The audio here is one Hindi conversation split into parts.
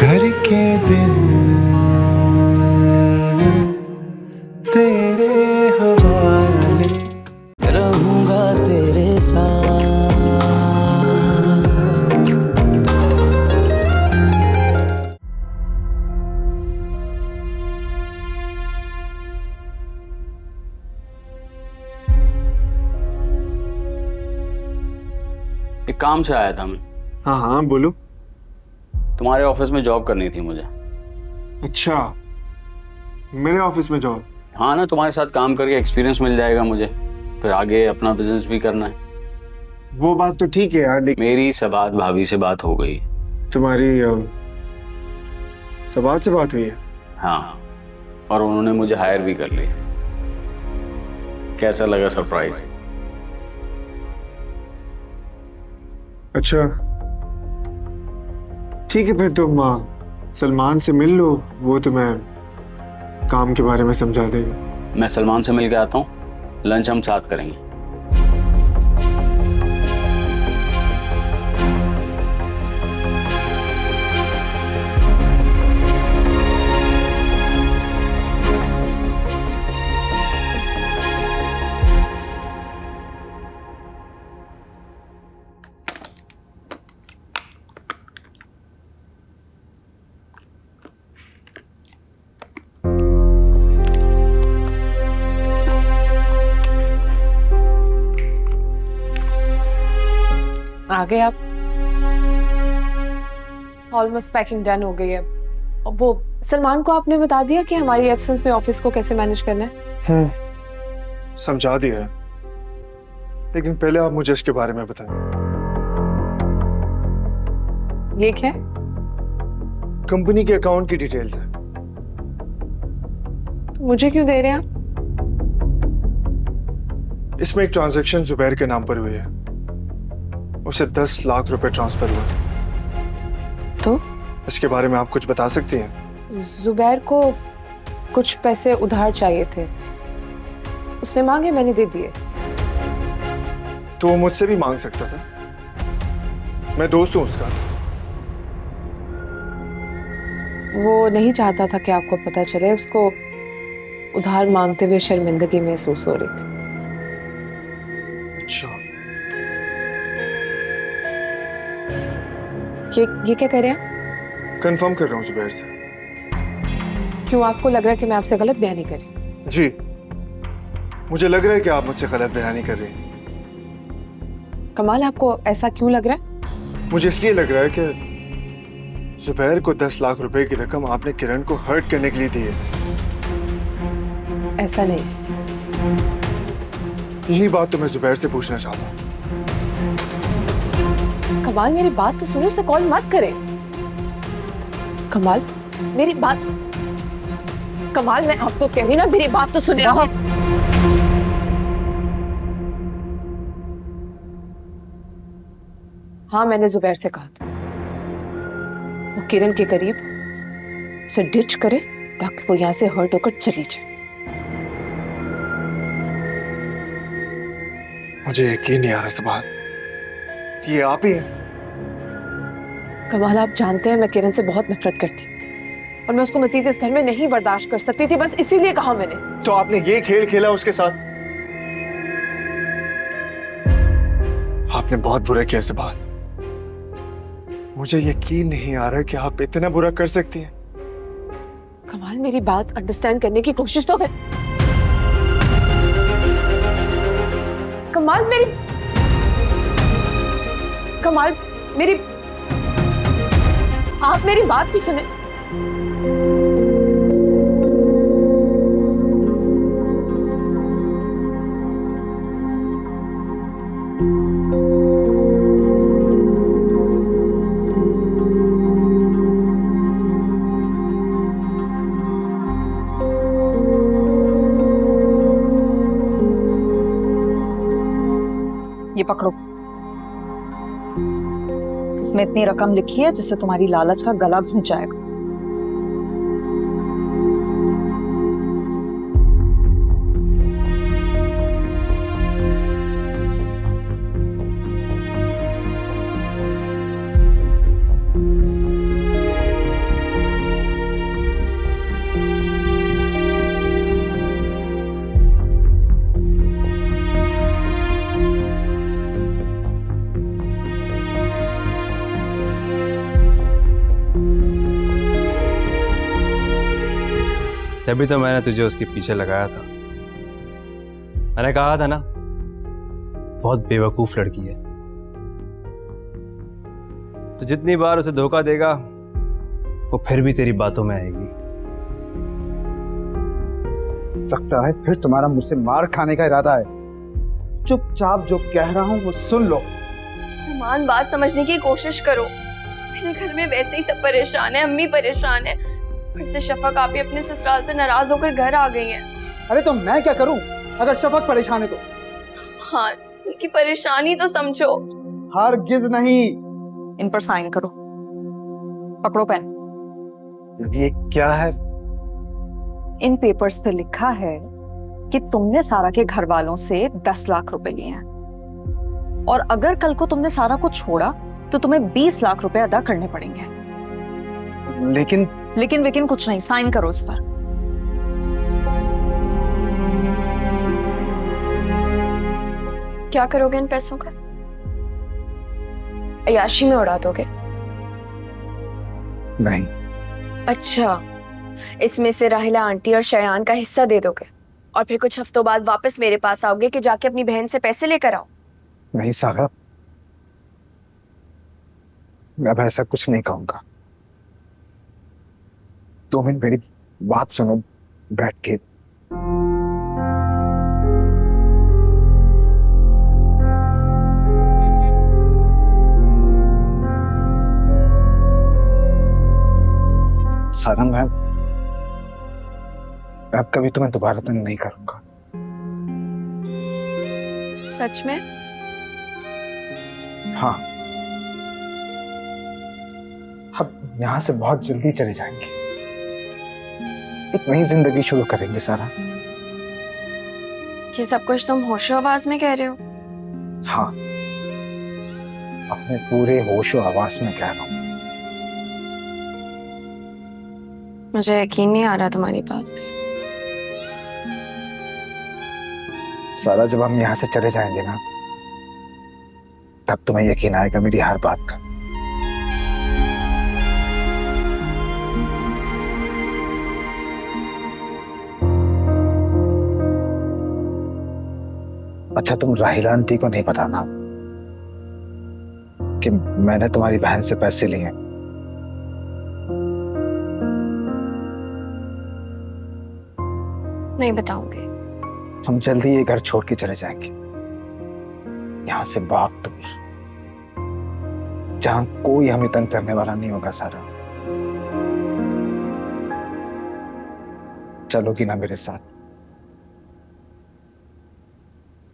करके दिल तेरे हवाले रहूंगा तेरे साथ। एक काम से आया था मैं। हाँ हाँ बोलो। तुम्हारे ऑफिस में जॉब करनी थी मुझे। अच्छा, मेरे ऑफिस में जॉब? हाँ ना, तुम्हारे साथ काम करके एक्सपीरियंस मिल जाएगा मुझे, फिर आगे अपना बिजनेस भी करना है। वो बात तो ठीक है यार, लेकिन मेरी सबात भाभी से बात हो गई। तुम्हारी सबात से बात हुई है? हाँ, और उन्होंने मुझे हायर भी कर लिया। कैसा लगा सरप्राइज? अच्छा ठीक है, फिर तुम सलमान से मिल लो, वो तुम्हें काम के बारे में समझा देगा। मैं सलमान से मिल के आता हूँ, लंच हम साथ करेंगे। आ गए आप? ऑलमोस्ट पैकिंग डन हो गई है। वो सलमान को आपने बता दिया कि हमारी एब्सेंस में ऑफिस को कैसे मैनेज करना है? समझा दिया है, लेकिन पहले आप मुझे इसके बारे में बताएं। ये क्या? कंपनी के अकाउंट की डिटेल्स है। तो मुझे क्यों दे रहे हैं आप? इसमें एक ट्रांजैक्शन जुबैर के नाम पर हुई है, उसे 10 लाख रुपए ट्रांसफर हुआ। तो इसके बारे में आप कुछ बता सकती हैं? जुबैर को कुछ पैसे उधार चाहिए थे, उसने मांगे, मैंने दे दिए। तो वो मुझसे भी मांग सकता था, मैं दोस्त हूं उसका। वो नहीं चाहता था कि आपको पता चले, उसको उधार मांगते हुए शर्मिंदगी महसूस हो रही थी। अच्छा, ये क्या कर रहे हैं? कंफर्म कर रहा हूँ जुबैर से। क्यों, आपको लग रहा है कि मैं आपसे गलत बयानी कर रही हूं? जी, मुझे लग रहा है कि आप मुझसे गलत बयानी कर रही हैं। कमाल, आपको ऐसा क्यों लग रहा है? मुझे इसलिए लग रहा है कि जुबैर को 10 लाख रुपए की रकम आपने किरण को हर्ट करने के लिए दी है। ऐसा नहीं। यही बात तो मैं जुबैर से पूछना चाहता हूँ। कमाल, मेरी बात तो सुनो, उसे कॉल मत करें। कमाल, मेरी बात, कमाल मैं आपको कह रही ना, मेरी बात तो सुने। हाँ, मैंने जुबैर से कहा था वो किरण के करीब उसे डिच करे ताकि वो यहां से हर्ट होकर चली जाए। मुझे यकीन नहीं आ रहा इस बात, ये आप ही हैं? कमाल, आप जानते हैं मैं किरण से बहुत नफरत करती हूँ और मैं उसको मजीद इस घर में नहीं बर्दाश्त कर सकती थी, बस इसीलिए कहा मैंने। तो आपने ये खेल खेला उसके साथ? आपने बहुत बुरा किया इस बात। मुझे यकीन नहीं आ रहा कि आप इतना बुरा कर सकती हैं। कमाल, मेरी बात अंडरस्टैंड करने की कोशिश तो कर। कमाल, मेरी आप मेरी बात तो सुने। ये पकड़ो, इसमें इतनी रकम लिखी है जिससे तुम्हारी लालच का गला घुंच जाएगा। तभी तो मैंने तुझे उसके पीछे लगाया था। मैंने कहा था ना, बहुत बेवकूफ लड़की है। तो जितनी बार उसे धोखा देगा वो फिर भी तेरी बातों में आएगी। लगता है फिर तुम्हारा मुझसे मार खाने का इरादा है। चुपचाप जो कह रहा हूँ वो सुन लो। मान बात समझने की कोशिश करो। मेरे घर में वैसे ही सब परेशान है, अम्मी परेशान है, फिर से शफक आप ही अपने ससुराल से नाराज होकर घर आ गई हैं। अरे तो मैं क्या करूं अगर शफक परेशान है तो? हाँ, उनकी परेशानी तो समझो। हरगिज नहीं। इन पर साइन करो। पकड़ो पेन। ये क्या है? इन पेपर्स पे लिखा है कि तुमने सारा के घर वालों से 10 लाख रुपए लिए हैं और अगर कल को तुमने सारा को छोड़ा तो तुम्हें 20 लाख रुपए अदा करने पड़ेंगे। लेकिन लेकिन कुछ नहीं, साइन करो इस पर। क्या करोगे इन पैसों का? अय्याशी में उड़ा दोगे? नहीं। अच्छा, इसमें से राहिला आंटी और शयान का हिस्सा दे दोगे और फिर कुछ हफ्तों बाद वापस मेरे पास आओगे कि जाके अपनी बहन से पैसे लेकर आओ? नहीं सारा, मैं अब ऐसा कुछ नहीं कहूंगा। 2 मिनट मेरी बात सुनो बैठ के। सारा, मैं अब कभी तुम्हें दोबारा तंग नहीं करूंगा। सच में? हाँ, अब यहाँ से बहुत जल्दी चले जाएंगे, एक नई जिंदगी शुरू करेंगे सारा। ये सब कुछ तुम होशो आवाज में कह रहे हो? हाँ, अपने पूरे होशो आवाज में कह रहा हूँ। मुझे यकीन नहीं आ रहा तुम्हारी बात पे। सारा, जब हम यहाँ से चले जाएंगे ना, तब तुम्हें यकीन आएगा मेरी हर बात का। अच्छा, तुम राहिला आंटी को नहीं बताना कि मैंने तुम्हारी बहन से पैसे लिए हैं। नहीं बताऊंगी। हम जल्दी ये घर छोड़ के चले जाएंगे, यहां से बहुत दूर, जहां कोई हमें तंग करने वाला नहीं होगा सारा। चलोगी ना मेरे साथ?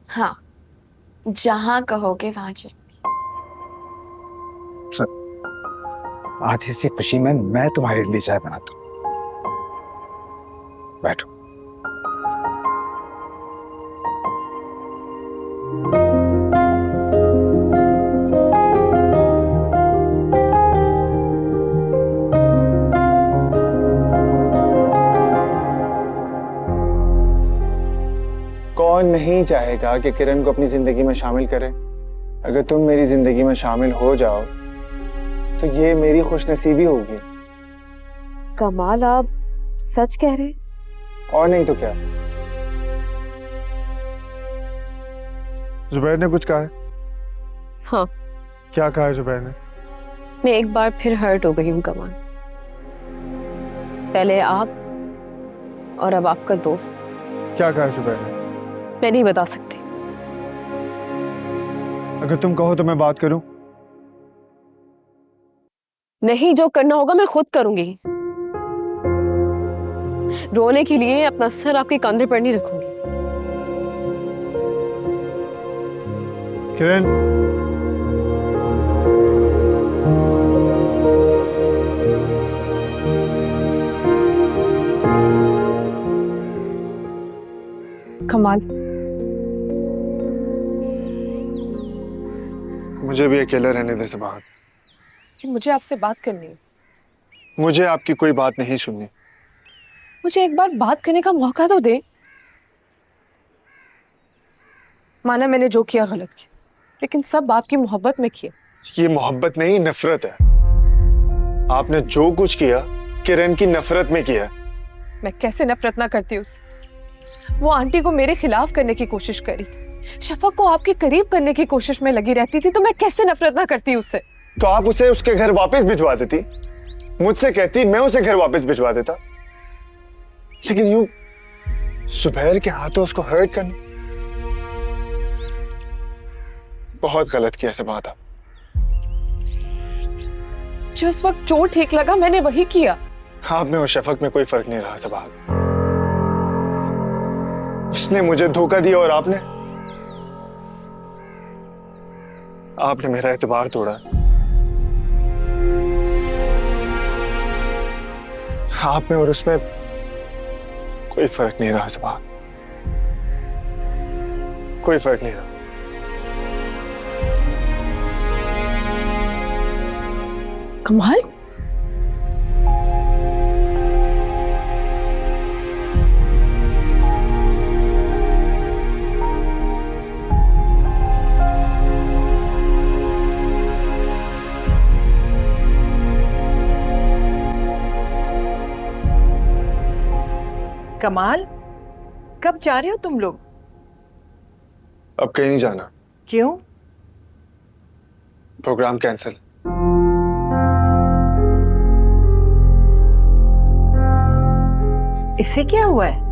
हाँ, जहां कहोगे वहां चलो। आज इसी खुशी में मैं तुम्हारे लिए चाय बनाता हूं। बैठो। कौन नहीं चाहेगा कि किरण को अपनी जिंदगी में शामिल करें? अगर तुम मेरी जिंदगी में शामिल हो जाओ तो ये मेरी खुशनसीबी होगी। कमाल, आप सच कह रहे हैं? और नहीं तो क्या। जुबैर ने कुछ कहा है? हाँ। क्या कहा है जुबैर ने? मैं एक बार फिर हर्ट हो गई हूँ कमाल। पहले आप और अब आपका दोस्त। क्या कहा है जुबैर ने? मैं नहीं बता सकती। अगर तुम कहो तो मैं बात करूं? नहीं, जो करना होगा मैं खुद करूंगी। रोने के लिए अपना सर आपके कंधे पर नहीं रखूंगी। किरण, कमाल, मुझे भी अकेला रहने दे बाहर। मुझे आपसे बात करनी है। मुझे आपकी कोई बात नहीं सुननी। मुझे एक बार बात करने का मौका तो दे। माना मैंने जो किया गलत किया, लेकिन सब आपकी मोहब्बत में किया। ये मोहब्बत नहीं, नफरत है। आपने जो कुछ किया किरण की नफरत में किया। मैं कैसे नफरत ना करती उससे। वो आंटी को मेरे खिलाफ करने की कोशिश करी थी, शफक को आपके करीब करने की कोशिश में लगी रहती थी, तो मैं कैसे नफरत ना करती उससे। तो आप उसे उसके घर वापस भिजवा देती, मुझसे कहती, मैं उसे घर वापस भिजवा देता। लेकिन यूं सुबैर के हाथों उसको हर्ट करना, बहुत गलत किया सब बात। जो उस वक्त जो ठीक लगा मैंने वही किया। आप में और शफक में कोई फर्क नहीं रहा सबाल। उसने मुझे धोखा दिया और आपने मेरा एतबार तोड़ा। आप में और उसमें कोई फर्क नहीं रहा सबाल, कोई फर्क नहीं रहा। कमाल, कमाल, कब जा रहे हो तुम लोग? अब कहीं नहीं जाना। क्यों? Programme cancel. इससे क्या हुआ है?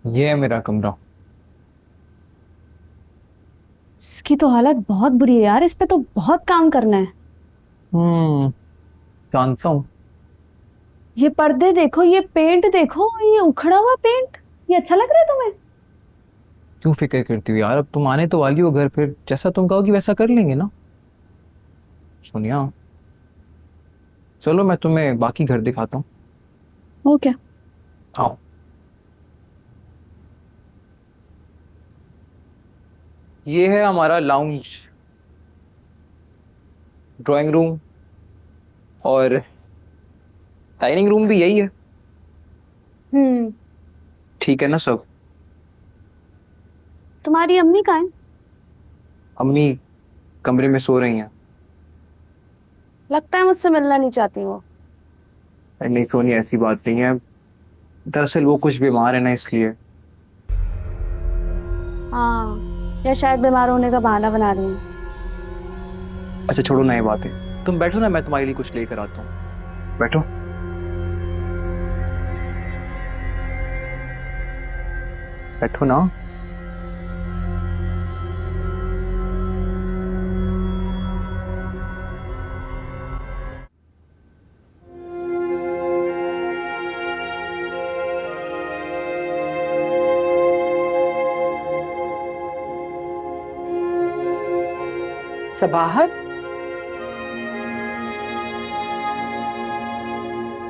ये है मेरा कमरा। इसकी तो हालत बहुत बुरी है यार, इस पे तो बहुत काम करना है। जानता हूँ। ये पर्दे देखो, ये पेंट देखो, ये उखड़ा हुआ पेंट, ये अच्छा लग रहा है तुम्हें? क्यों फिक्र करती हो यार, अब तुम आने तो वाली हो घर, फिर जैसा तुम कहोगी वैसा कर लेंगे ना। सोनिया चलो मैं तुम्हें बाकी घर दिखाता हूँ। वो क्या? आओ। ये है हमारा लाउंज, ड्राइंग रूम और डाइनिंग रूम भी यही है। ठीक है ना सब? तुम्हारी अम्मी कहाँ है? अम्मी कमरे में सो रही हैं। लगता है मुझसे मिलना नहीं चाहती वो। नहीं सोनी, ऐसी बात नहीं है, दरअसल वो कुछ बीमार है ना, इसलिए। हाँ, या शायद बीमार होने का बहाना बना रही है। अच्छा छोड़ो ना ये बातें, तुम बैठो ना, मैं तुम्हारे लिए कुछ लेकर आता हूँ। बैठो। बैठो ना। सबाहत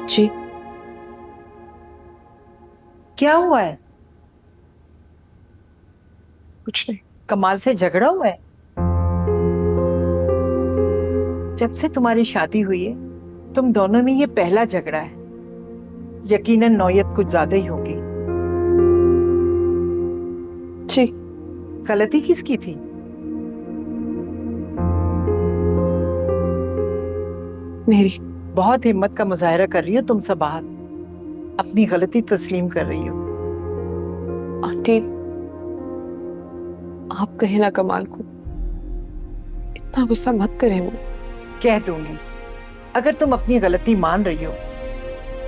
जी क्या हुआ है? कुछ नहीं। कमाल से झगड़ा हुआ है? जब से तुम्हारी शादी हुई है तुम दोनों में ये पहला झगड़ा है। यकीनन नौयत कुछ ज्यादा ही होगी। जी। गलती किसकी थी? मेरी। बहुत हिम्मत का मुजाहरा कर रही हो तुम सबाहत, अपनी गलती तस्लीम कर रही हो। आंटी आप कहे ना कमाल को, इतना गुस्सा मत करें। वो कह दूंगी, अगर तुम अपनी गलती मान रही हो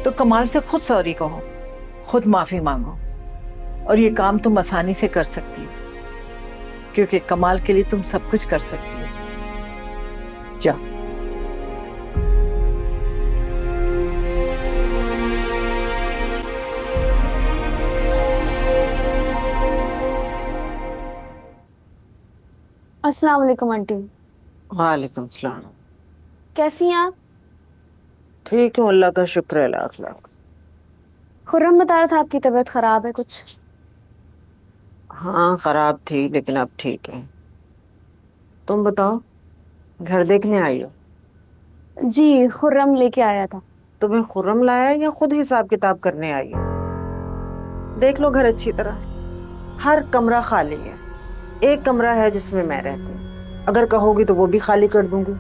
तो कमाल से खुद सॉरी कहो, खुद माफी मांगो, और ये काम तुम आसानी से कर सकती हो क्योंकि कमाल के लिए तुम सब कुछ कर सकती हो। जा। अस्सलाम वालेकुम आंटी। वालेकुम सलाम। कैसी हैं आप? ठीक हूँ, अल्लाह का शुक्र है, लाख लाख। खुर्रम बता रहा था आपकी तबीयत खराब है कुछ। हाँ खराब थी लेकिन अब ठीक है। तुम बताओ, घर देखने आई हो? जी, खुर्रम लेके आया था। तुम्हें खुर्रम लाया है या खुद हिसाब किताब करने आई है? देख लो घर अच्छी तरह, हर कमरा खाली है। एक कमरा है जिसमें मैं रहती हूँ, अगर कहोगी तो वो भी खाली कर दूंगी।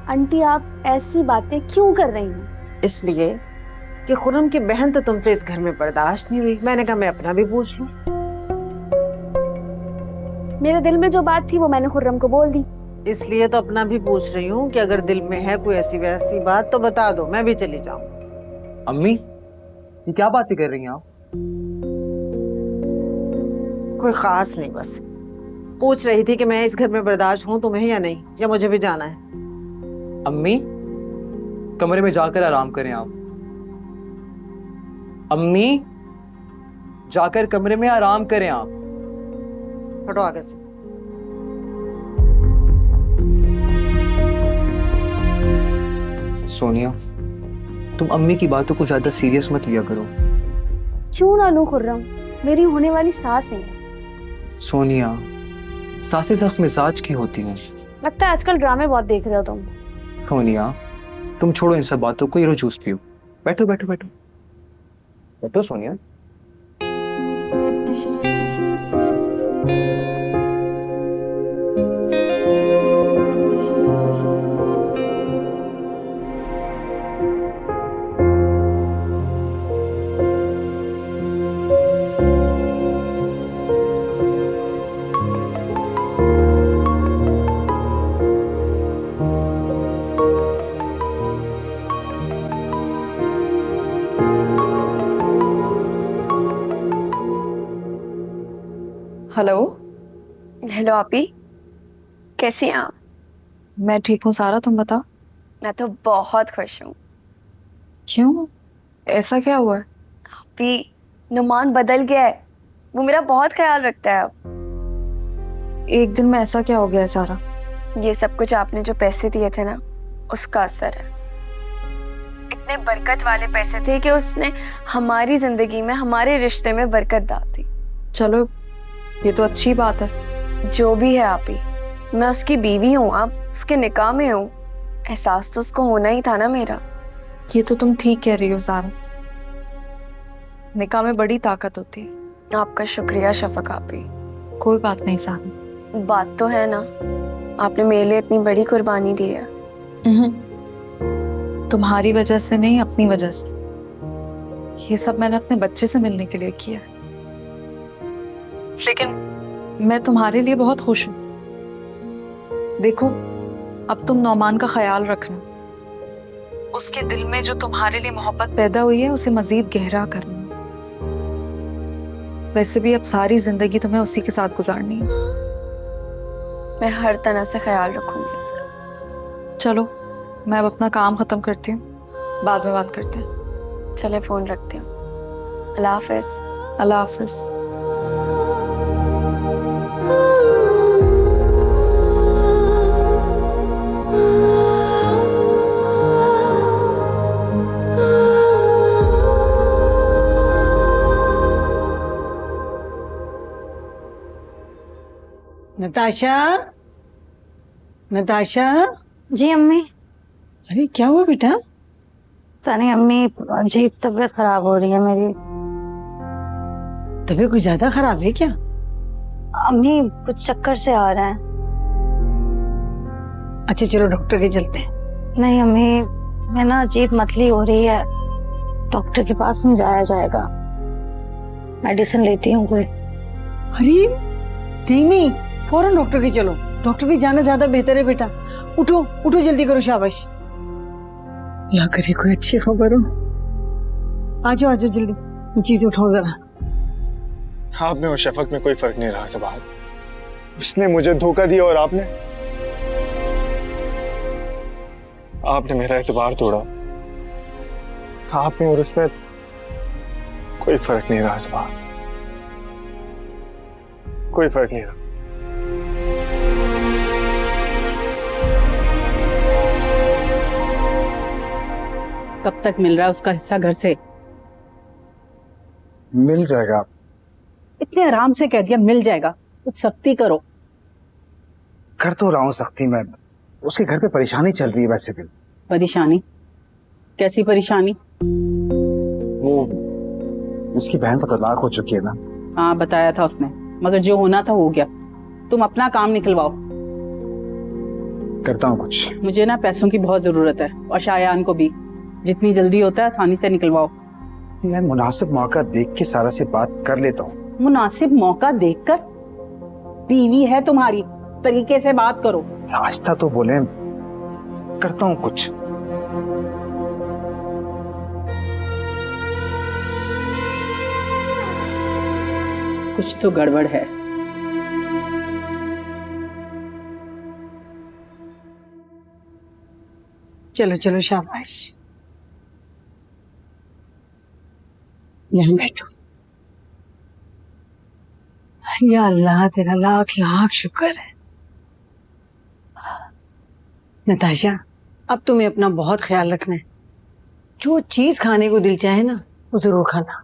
आंटी आप ऐसी बातें क्यों कर रही हैं? इसलिए कि खुर्रम की बहन तो तुमसे इस घर में बर्दाश्त नहीं हुई। मैंने कहा मैं अपना भी पूछ लूं। मेरे दिल में जो बात थी वो मैंने खुर्रम को बोल दी। इसलिए तो अपना भी पूछ रही हूँ कि अगर दिल में है कोई ऐसी वैसी बात तो बता दो, मैं भी चली जाऊं। अम्मी ये क्या बातें कर रही हैं आप? कोई खास नहीं, बस पूछ रही थी कि मैं इस घर में बर्दाश्त हूँ तुम्हें या नहीं, या मुझे भी जाना है। अम्मी कमरे में जाकर आराम करें आप। अम्मी जाकर कमरे में आराम करें आप। हटो आगे से। सोनिया तुम अम्मी की बातों को ज्यादा सीरियस मत लिया करो। क्यों ना लूं खुर्रम, मेरी होने वाली सास है। सोनिया सासें सख्त मिजाज की होती हैं। लगता है आजकल ड्रामे बहुत देख रहे हो तुम। सोनिया तुम छोड़ो इन सब बातों को, ये लो जूस पियो। बैठो बैठो बैठो बैठो सोनिया। हेलो। हेलो आपी, कैसी हैं आप? मैं ठीक हूँ सारा, तुम बताओ। मैं तो बहुत खुश हूँ। क्यों, ऐसा क्या हुआ है? आपी नुमान बदल गया है, वो मेरा बहुत ख्याल रखता है अब। एक दिन में ऐसा क्या हो गया है सारा? ये सब कुछ आपने जो पैसे दिए थे ना, उसका असर है। इतने बरकत वाले पैसे थे कि उसने हमारी जिंदगी में, हमारे रिश्ते में बरकत डाल दी। चलो ये तो अच्छी बात है। जो भी है आपी, मैं उसकी बीवी हूँ, आप उसके निकाह में हूँ, एहसास तो उसको होना ही था ना मेरा। ये तो तुम ठीक कह रही हो सारा, निकाह में बड़ी ताकत होती है। आपका शुक्रिया शफक आपी। कोई बात नहीं सारा। बात तो है ना, आपने मेरे लिए इतनी बड़ी कुर्बानी दी है। तुम्हारी वजह से नहीं, अपनी वजह से। ये सब मैंने अपने बच्चे से मिलने के लिए किया, लेकिन मैं तुम्हारे लिए बहुत खुश हूं। देखो अब तुम नौमान का ख्याल रखना, उसके दिल में जो तुम्हारे लिए मोहब्बत पैदा हुई है उसे मजीद गहरा करना। वैसे भी अब सारी जिंदगी तुम्हें उसी के साथ गुजारनी है। मैं हर तरह से ख्याल रखूंगी उसका। चलो मैं अब अपना काम खत्म करती हूँ, बाद में बात करते हैं। चले फोन रखती हूँ। अल्लाह हाफिज। अल्लाह हाफिज। नताशा, नताशा। जी अम्मी। अरे क्या हुआ बेटा? पता नहीं अम्मी, अजीब तबीयत खराब हो रही है मेरी। तबीयत कुछ ज्यादा खराब है क्या? अम्मी कुछ चक्कर से आ रहा है। अच्छा चलो डॉक्टर के चलते हैं। नहीं अम्मी, मैं ना अजीब मतली हो रही है, डॉक्टर के पास नहीं जाया जाएगा। मेडिसिन लेती हूँ कोई। अरे नहीं, फौरन डॉक्टर के चलो, डॉक्टर के जाना ज्यादा बेहतर है बेटा। उठो उठो, जल्दी करो, शाबाश। अल्लाह करे कोई अच्छी खबर हो। आ जाओ जल्दी, ये चीज उठाओ जरा। आप में और शफक में कोई फर्क नहीं रहा सबाद। उसने मुझे धोखा दिया और आपने मेरा एतबार तोड़ा। आप में और उसमें कोई फर्क नहीं रहा सबाद, कोई फर्क नहीं रहा। कब तक मिल रहा है उसका हिस्सा घर से? मिल जाएगा। इतने आराम से कह दिया मिल जाएगा, कुछ सख्ती करो। कर तो रहा हूँ सख्ती में, उसके घर पे परेशानी चल रही है। वैसे भी परेशानी? कैसी परेशानी? वो उसकी बहन तो तलाक हो चुकी है ना। हाँ बताया था उसने, मगर जो होना था हो गया। तुम अपना काम निकलवाओ। करता हूँ कुछ। मुझे ना पैसों की बहुत जरूरत है, और शायान को भी। जितनी जल्दी होता है आसानी से निकलवाओ। मैं मुनासिब मौका देख के सारा से बात कर लेता हूँ। मुनासिब मौका देखकर? बीवी है तुम्हारी, तरीके से बात करो। रास्ता तो बोले, करता हूँ कुछ। कुछ तो गड़बड़ है। चलो चलो शाबाश, यहाँ बैठो। या अल्लाह, तेरा लाख लाख शुक्र है। नताशा, अब तुम्हें अपना बहुत ख्याल रखना है। जो चीज खाने को दिल चाहे ना, वो जरूर खाना।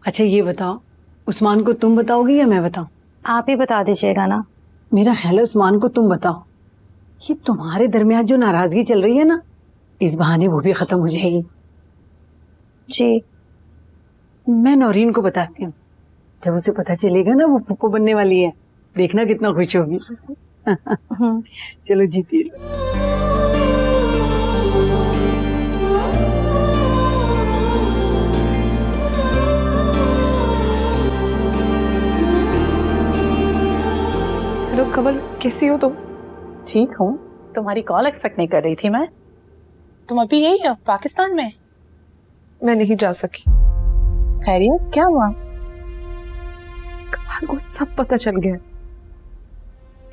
अच्छा ये बताओ, उस्मान को तुम बताओगी या मैं बताऊं? आप ही बता दीजिएगा ना। मेरा ख्याल है उस्मान को तुम बताओ। ये तुम्हारे दरमियान जो नाराजगी चल रही है ना, इस बहाने वो भी खत्म हो जाएगी। जी। मैं नौरीन को बताती हूँ। जब उसे पता चलेगा ना वो पुप्पो बनने वाली है, देखना कितना खुश होगी। चलो जीती। हेलो कवल, कैसी हो तुम? ठीक हूँ। तुम्हारी कॉल एक्सपेक्ट नहीं कर रही थी मैं। तुम अभी यही हो पाकिस्तान में? मैं नहीं जा सकी। खैरियत, क्या हुआ? कमाल को सब पता चल गया।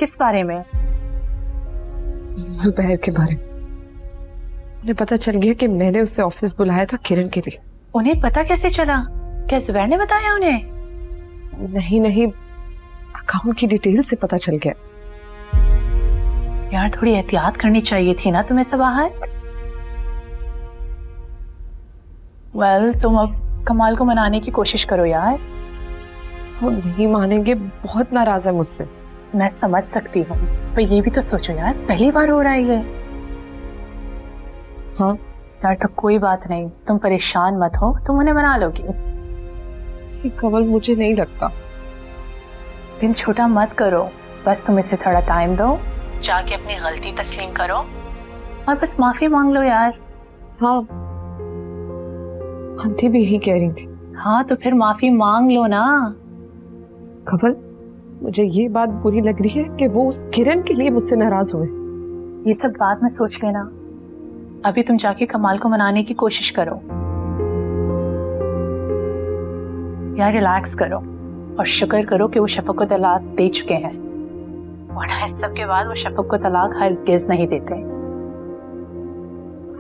किस बारे में? जुबैर के बारे में। उन्हें पता चल गया कि मैंने उसे ऑफिस बुलाया था किरण के लिए। उन्हें पता कैसे चला? क्या जुबैर ने बताया उन्हें? नहीं, अकाउंट की डिटेल से पता चल गया। यार थोड़ी एहतियात करनी चाहिए थी ना तुम्हें सबाहत। वेल, तुम अब कमाल को मनाने की कोशिश करो यार। वो नहीं मानेंगे, बहुत नाराज है मुझसे। मैं समझ सकती हूँ, पर ये भी तो सोचो यार, पहली बार हो रहा है ये। हाँ यार तो कोई बात नहीं, तुम परेशान मत हो, तुम उन्हें मना लोगी। कवल मुझे नहीं लगता। दिल छोटा मत करो, बस तुम इसे थोड़ा टाइम दो, जाके अपनी गलती तस्लीम करो और बस माफी मांग लो यार। हाँ, आंटी भी यही कह रही थी। हाँ तो फिर माफी मांग लो ना। कवल, मुझे ये बात बुरी लग रही है कि वो उस किरण के लिए मुझसे नाराज हुए। ये सब बाद में सोच लेना, अभी तुम जाके कमाल को मनाने की कोशिश करो। यार रिलैक्स करो और शुक्र करो कि वो शफक को तलाक दे चुके हैं, वरना इस सब के बाद वो शफक को तलाक हरगिज़ नहीं देते।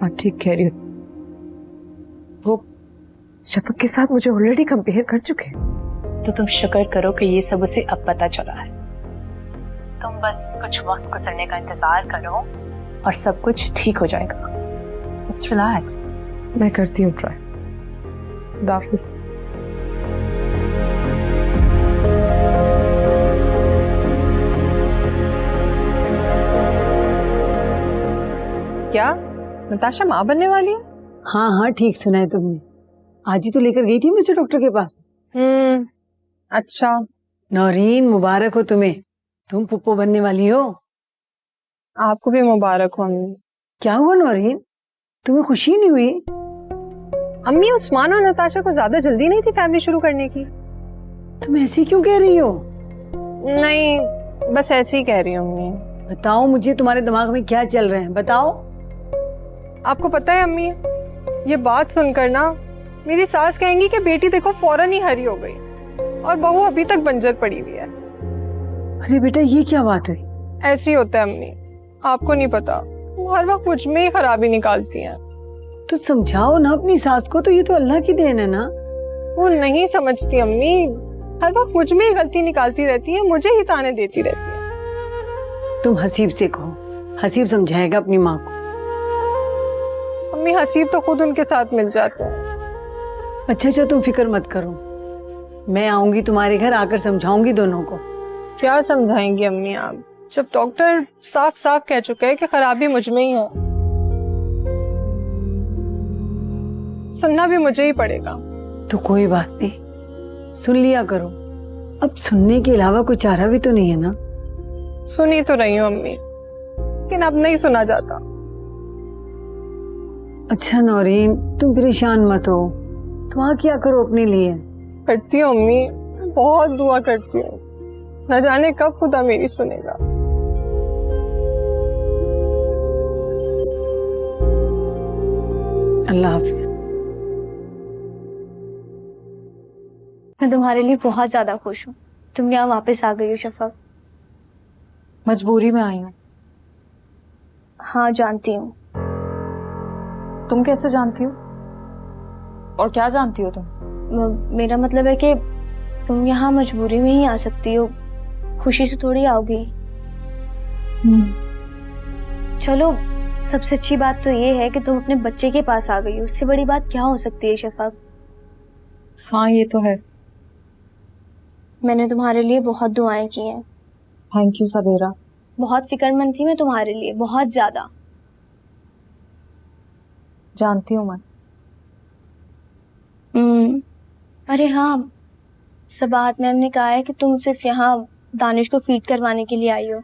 हाँ ठीक कह रही हो। वो शफक के साथ मुझे ऑलरेडी कंपेयर कर चुके हैं। तो तुम शुक्र करो कि ये सब उसे अब पता चला है। तुम बस कुछ वक्त गुजरने का इंतजार करो और सब कुछ ठीक हो जाएगा। Just relax. मैं करती हूँ ट्राई। दाफिज। क्या नताशा माँ बनने वाली है? हाँ हाँ ठीक सुना है तुमने। आज ही तो लेकर गई थी मुझे डॉक्टर के पास। अच्छा। नौरीन मुबारक हो तुम्हें, तुम पुप्पो बनने वाली हो। आपको भी मुबारक हो अम्मी। क्या हुआ नौरीन, तुम्हें खुशी नहीं हुई? अम्मी, उस्मान और नताशा को ज्यादा जल्दी नहीं थी फैमिली शुरू करने की? तुम ऐसे क्यों कह रही हो? नहीं, बस ऐसे ही कह रही हूँ अम्मी। बताओ मुझे, तुम्हारे दिमाग में क्या चल रहा है, बताओ। आपको पता है अम्मी, ये बात सुनकर ना मेरी सास कहेंगी कि बेटी देखो फौरन ही हरी हो गई और बहू अभी तक बंजर पड़ी हुई है। अरे बेटा ये क्या बात हुई? ऐसी होता है अम्मी, आपको नहीं पता, वो हर वक्त मुझ में ही खराबी निकालती हैं। तो समझाओ ना अपनी सास को, तो ये तो अल्लाह की देन है ना। वो नहीं समझती अम्मी, हर वक्त मुझ में ही गलती निकालती रहती है, मुझे ही ताने देती रहती है। तुम हसीब से कहो, हसीब समझाएगा अपनी माँ को। अम्मी हसीब तो खुद उनके साथ मिल जाते हैं। अच्छा तुम फिक्र मत करो, मैं आऊंगी तुम्हारे घर, आकर समझाऊंगी दोनों को। क्या समझाएंगी अम्मी आप, जब डॉक्टर साफ साफ कह चुका है कि खराबी मुझ में ही है। सुनना भी मुझे ही पड़ेगा। तो कोई बात नहीं, सुन लिया करो। अब सुनने के अलावा कोई चारा भी तो नहीं है ना। सुनी तो रही हूँ अम्मी, लेकिन अब नहीं सुना जाता। अच्छा नौरीन, तुम परेशान मत हो, दुआ किया करो अपने लिए। करती हूँ अम्मी, बहुत दुआ करती हूँ, न जाने कब खुदा मेरी सुनेगा। अल्लाह हाफिज। मैं तुम्हारे लिए बहुत ज्यादा खुश हूँ, तुम यहाँ वापस आ गई हो शफक। मजबूरी में आई हूँ। हाँ जानती हूँ। तुम कैसे जानती हो और क्या जानती हो तुम? मेरा मतलब है कि तुम यहाँ मजबूरी में ही आ सकती हो, खुशी से थोड़ी आओगी। चलो, सबसे अच्छी बात तो ये है कि तुम अपने बच्चे के पास आ गई हो, उससे बड़ी बात क्या हो सकती है शफक। हाँ ये तो है। मैंने तुम्हारे लिए बहुत दुआएं की हैं। थैंक यू सबेरा। बहुत फिक्रमंद थी मैं तुम्हारे लिए, बहुत ज्यादा। जानती हूँ मैं। अरे हाँ, सबात मैम ने कहा है कि तुम सिर्फ यहाँ दानिश को फीड करवाने के लिए आई हो,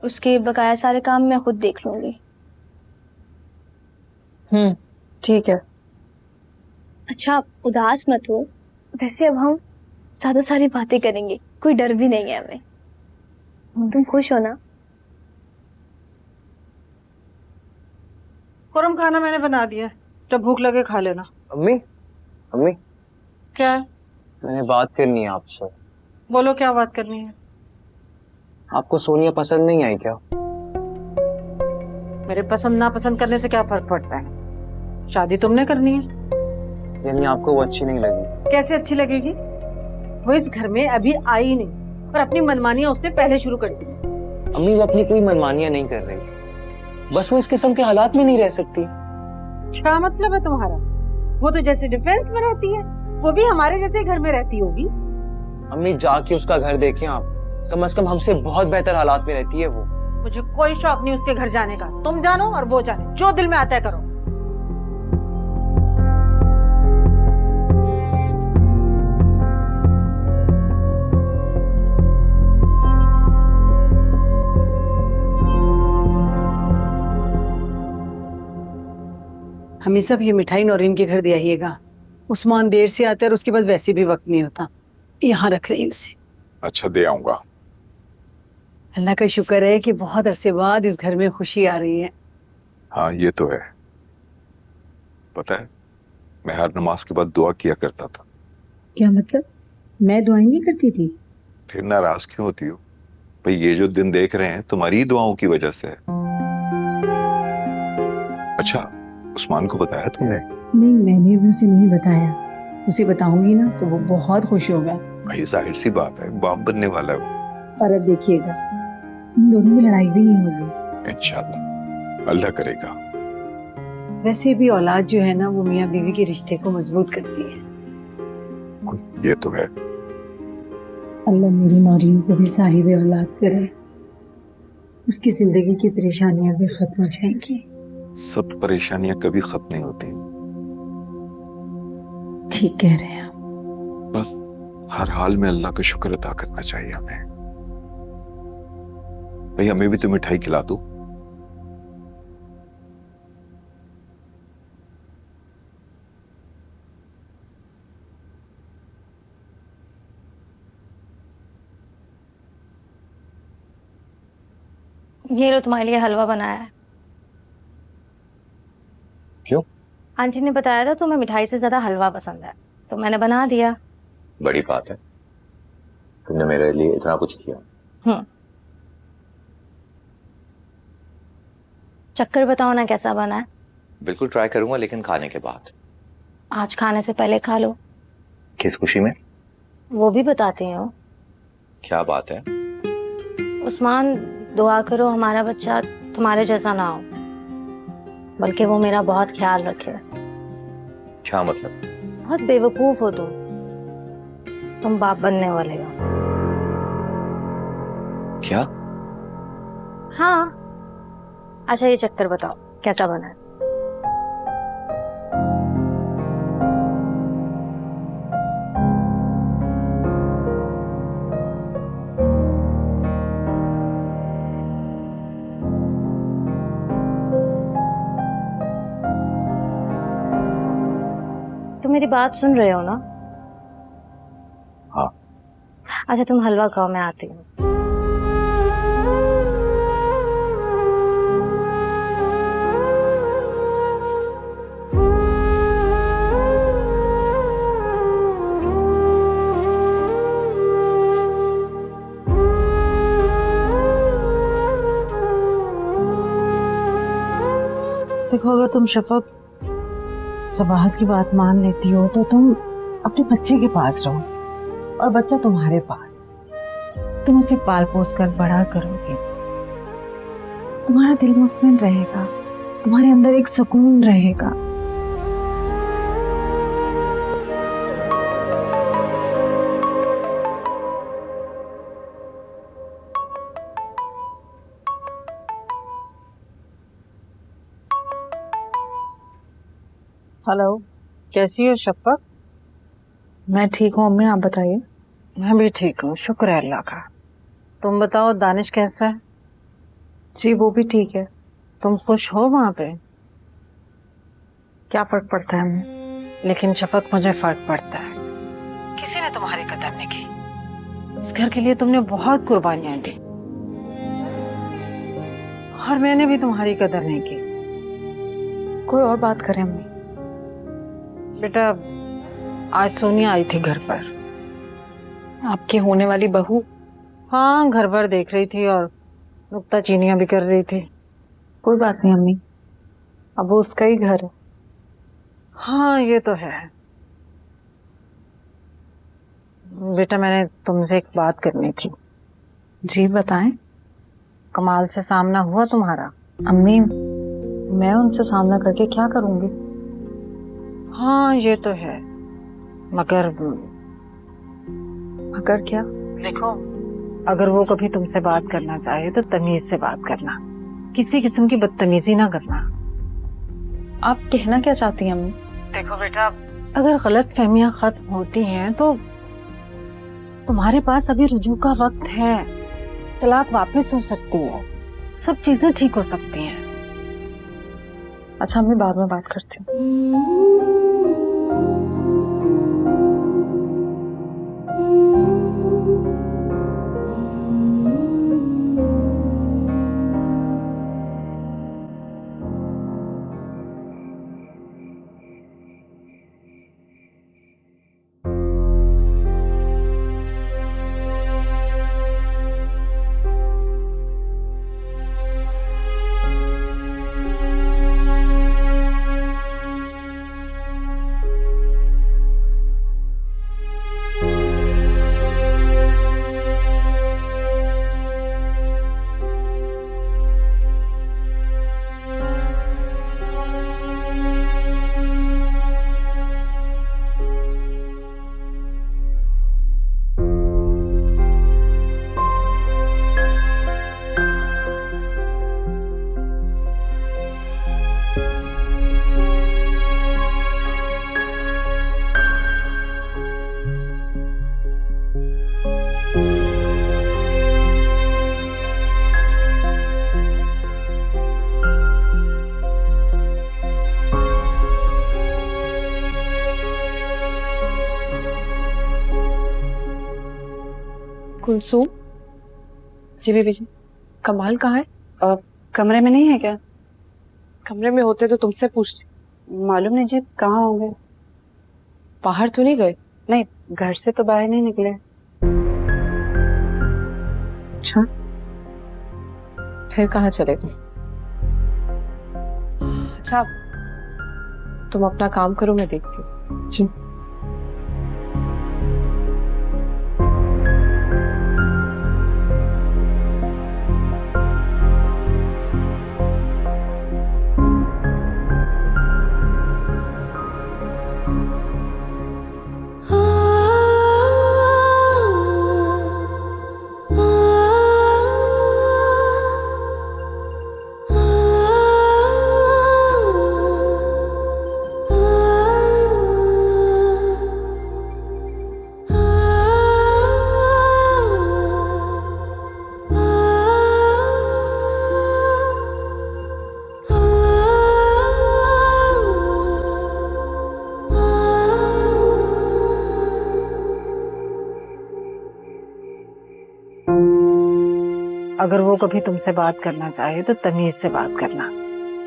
उसके बकाया सारे काम मैं खुद देख लूंगी। ठीक है। अच्छा, उदास मत हो, वैसे अब हम ज्यादा सारी बातें करेंगे, कोई डर भी नहीं है हमें। तुम खुश हो ना? खुरम खाना मैंने बना दिया, जब भूख लगे खा लेना। अम्मी, अम्मी क्या है? मैंने बात करनी है आपसे। बोलो, क्या बात करनी है? आपको सोनिया पसंद नहीं आई क्या? मेरे पसंद ना पसंद करने से क्या फर्क पड़ता है? शादी तुमने करनी है। यानी आपको वो अच्छी नहीं लगी? कैसे अच्छी लगेगी? वो इस घर में अभी आई नहीं और अपनी मनमानियां उसने पहले शुरू कर दी। अम्मी वो अपनी कोई मनमानियां नहीं कर रही, बस वो इस किस्म के हालात में नहीं रह सकती। क्या मतलब है तुम्हारा? वो तो जैसे डिफेंस में रहती है, वो भी हमारे जैसे घर में रहती होगी। अम्मी जाके उसका घर देखें आप, कम से कम हमसे बहुत बेहतर हालात में रहती है वो। मुझे कोई शौक नहीं उसके घर जाने का, तुम जानो और वो जाने, जो दिल में आता है करो। हमें सब ये मिठाई नौरीन के घर दे आइएगा। उस्मान देर से आता है और उसके पास वैसे भी वक्त नहीं होता, यहाँ रख रही उसे। अच्छा, दे आऊंगा। अल्लाह का शुक्र है कि बहुत अरसे बाद इस घर में खुशी आ रही है। हाँ ये तो है। पता है, मैं हर नमाज के बाद दुआ किया करता था। क्या मतलब? मैं दुआएं नहीं करती थी? फिर नाराज क्यों होती हो भाई? ये जो दिन देख रहे हैं तुम्हारी ही दुआओं की वजह से है। अच्छा, उस्मान को बताया तुमने? नहीं, मैंने भी उसे नहीं बताया। उसे बताऊंगी ना तो वो बहुत खुश होगा। भाई जाहिर सी बात है, बाप बनने वाला है वो। और अब देखिएगा, इन दोनों में लड़ाई भी नहीं होगी। इंशाल्लाह, अल्लाह करेगा। वैसे भी औलाद जो है ना, वो मियाँ बीवी के रिश्ते को मजबूत करती है। ये तो है। अल्लाह मेरी नौरीन को भी साहिब औलाद करे, उसकी जिंदगी की परेशानियां भी खत्म हो जाएंगी। सब परेशानियां कभी खत्म नहीं होती। ठीक कह रहे हैं। बस हर हाल में अल्लाह का शुक्र अदा करना चाहिए हमें। भाई हमें भी तो मिठाई खिला दो। ये लो, तुम्हारे लिए हलवा बनाया है। क्यों? आंटी ने बताया था तुम्हें मिठाई से ज्यादा हलवा पसंद है, तो मैंने बना दिया। बड़ी बात है, तुमने मेरे लिए इतना कुछ किया। चक्कर बताओ ना कैसा बना है। बिल्कुल ट्राई करूंगा, लेकिन खाने के बाद। आज खाने से पहले खा लो। किस खुशी में? वो भी बताती हूँ। क्या बात है? उस्मान, दुआ करो हमारा बच्चा तुम्हारे जैसा ना हो, बल्कि वो मेरा बहुत ख्याल रखे। क्या मतलब? बहुत बेवकूफ हो तुम बाप बनने वाले हो। क्या? हाँ। अच्छा, ये चक्कर बताओ कैसा बना है। तुम मेरी बात सुन रहे हो ना? हाँ। अच्छा तुम हलवा खाओ, मैं आती हूँ। देखो, अगर तुम शफक ज़बाहत की बात मान लेती हो तो तुम अपने बच्चे के पास रहो और बच्चा तुम्हारे पास। तुम उसे पाल पोस कर बड़ा करोगे, तुम्हारा दिल मुतमईन रहेगा, तुम्हारे अंदर एक सुकून रहेगा। हेलो, कैसी हो शफक? मैं ठीक हूँ अम्मी, आप बताइए। मैं भी ठीक हूँ, शुक्र है अल्लाह का। तुम बताओ, दानिश कैसा है? जी वो भी ठीक है। तुम खुश हो वहाँ पे? क्या फर्क पड़ता है हमें? लेकिन शफक, मुझे फर्क पड़ता है। किसी ने तुम्हारी कदर नहीं की। इस घर के लिए तुमने बहुत कुर्बानियां दी और मैंने भी तुम्हारी कदर नहीं की। कोई और बात करें अम्मी। बेटा, आज सोनिया आई थी घर पर। आपकी होने वाली बहू? हाँ, घर भर देख रही थी और नुक्ताचीनियां भी कर रही थी। कोई बात नहीं अम्मी, अब वो उसका ही घर है। हाँ, ये तो है। बेटा, मैंने तुमसे एक बात करनी थी। जी बताएं। कमाल से सामना हुआ तुम्हारा? अम्मी, मैं उनसे सामना करके क्या करूंगी? हाँ, ये तो है, मगर क्या? देखो, अगर वो कभी तुमसे बात करना चाहे तो तमीज से बात करना, किसी किस्म की बदतमीजी ना करना। आप कहना क्या चाहती हैं अम्मी? देखो बेटा, अगर गलत फहमियां खत्म होती हैं तो तुम्हारे पास अभी रुजू का वक्त है। तलाक वापस हो सकती है, सब चीजें ठीक हो सकती हैं। अच्छा अम्मी, बाद में बात करती हूँ। कुलसूम? जी बीबी जी। कमाल कहाँ है? कमरे में नहीं है क्या? कमरे में होते तो तुमसे पूछती। मालूम नहीं जी, कहाँ होंगे। बाहर तो नहीं गए? नहीं, घर से तो बाहर नहीं निकले। अच्छा, फिर कहाँ चले गए? अच्छा, तुम अपना काम करो, मैं देखती हूँ। जी। अगर वो कभी तुमसे बात करना चाहे तो तमीज से बात करना,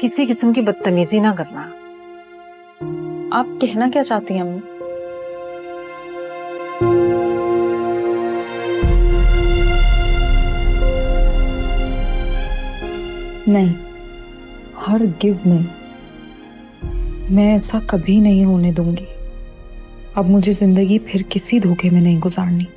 किसी किस्म की बदतमीजी ना करना। आप कहना क्या चाहती हैं अम्मी? नहीं, हरगिज नहीं, मैं ऐसा कभी नहीं होने दूंगी। अब मुझे जिंदगी फिर किसी धोखे में नहीं गुजारनी।